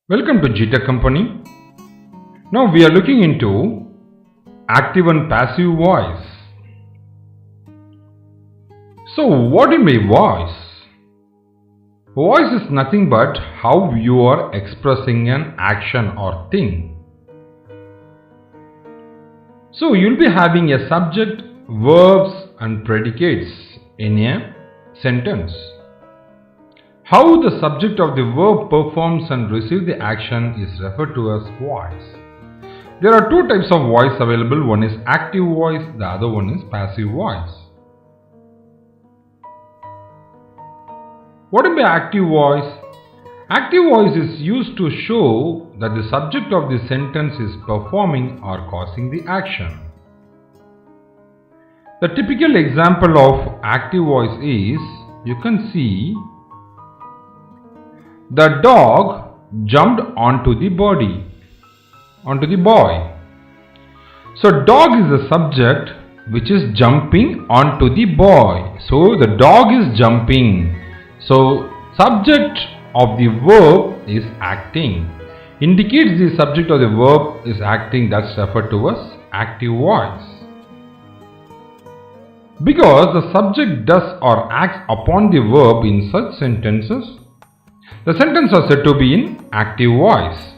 Welcome to Jita Company. Now we are looking into active and passive voice. So what do you mean voice? Voice is nothing but how you are expressing an action or thing. So you'll be having a subject, verbs and predicates in a sentence. How the subject of the verb performs and receives the action is referred to as voice. There are two types of voice available. One is active voice, the other one is passive voice. What is the active voice? Active voice is used to show that the subject of the sentence is performing or causing the action. The typical example of active voice is, you can see, the dog jumped onto the boy. So dog is the subject which is jumping onto the boy. So the dog is jumping. So subject of the verb is acting. Indicates the subject of the verb is acting, that's referred to as active voice. Because the subject does or acts upon the verb in such sentences, the sentences are said to be in active voice.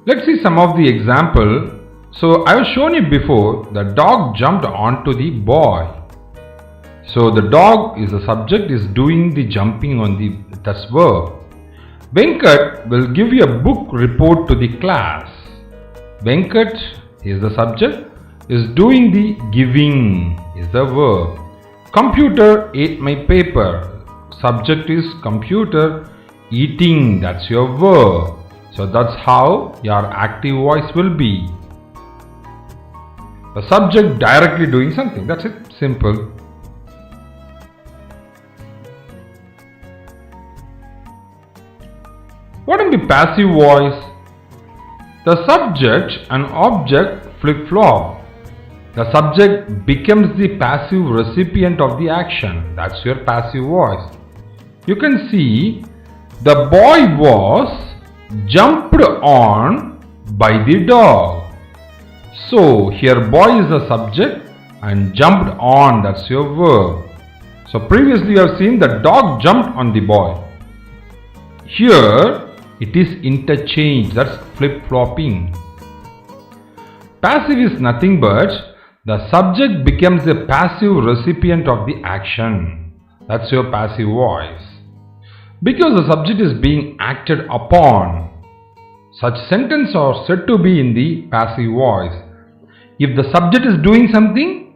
Let's see some of the example. So I have shown you before, the dog jumped onto the boy. So the dog is the subject, is doing the jumping on the that's verb. Venkat will give you a book report to the class. Venkat is the subject, is doing the giving is the verb. Computer ate my paper. Subject is computer eating, that's your verb. So that's how your active voice will be. The subject directly doing something, that's it, simple. What is the passive voice? The subject and object flip-flop. The subject becomes the passive recipient of the action. That's your passive voice. You can see the boy was jumped on by the dog. So here boy is the subject and jumped on, that's your verb. So previously you have seen the dog jumped on the boy. Here it is interchange, that's flip-flopping. Passive is nothing but the subject becomes the passive recipient of the action. That's your passive voice. Because the subject is being acted upon, such sentences are said to be in the passive voice. If the subject is doing something,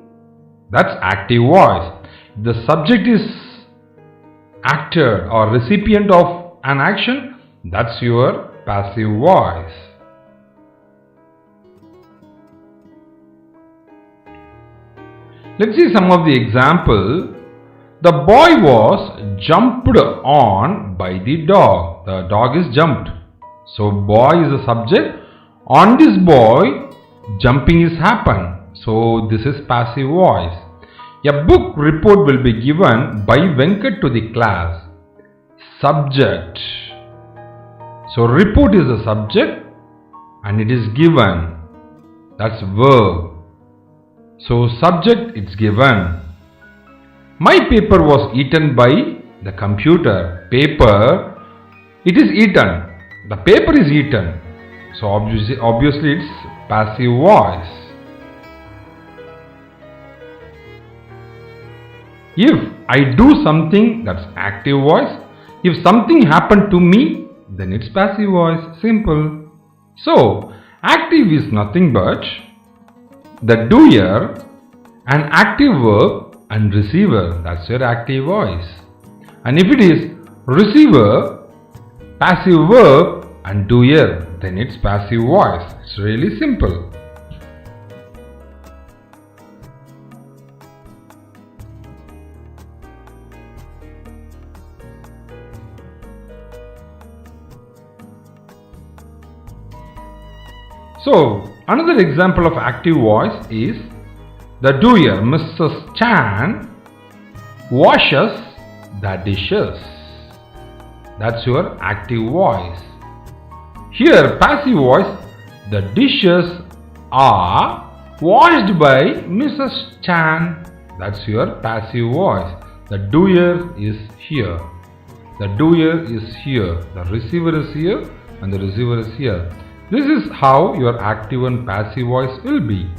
that's active voice. If the subject is actor or recipient of an action, that's your passive voice. Let's see some of the example. The boy was jumped on by the dog. The dog is jumped. So boy is the subject. On this boy, jumping is happened. So this is passive voice. A book report will be given by Venkat to the class. Subject. So report is the subject and it is given. That's verb. So subject it's given. My paper was eaten by the computer. Paper, it is eaten. The paper is eaten. So obviously it's passive voice. If I do something, that's active voice. If something happened to me, then it's passive voice. Simple. So active is nothing but the doer, an active verb and receiver, that's your active voice. And if it is receiver, passive verb and doer, then it's passive voice. It's really simple. So another example of active voice is the doer, Mrs. Chan, washes the dishes. That's your active voice. Here, passive voice, the dishes are washed by Mrs. Chan. That's your passive voice. The doer is here. The doer is here. The receiver is here and the receiver is here. This is how your active and passive voice will be.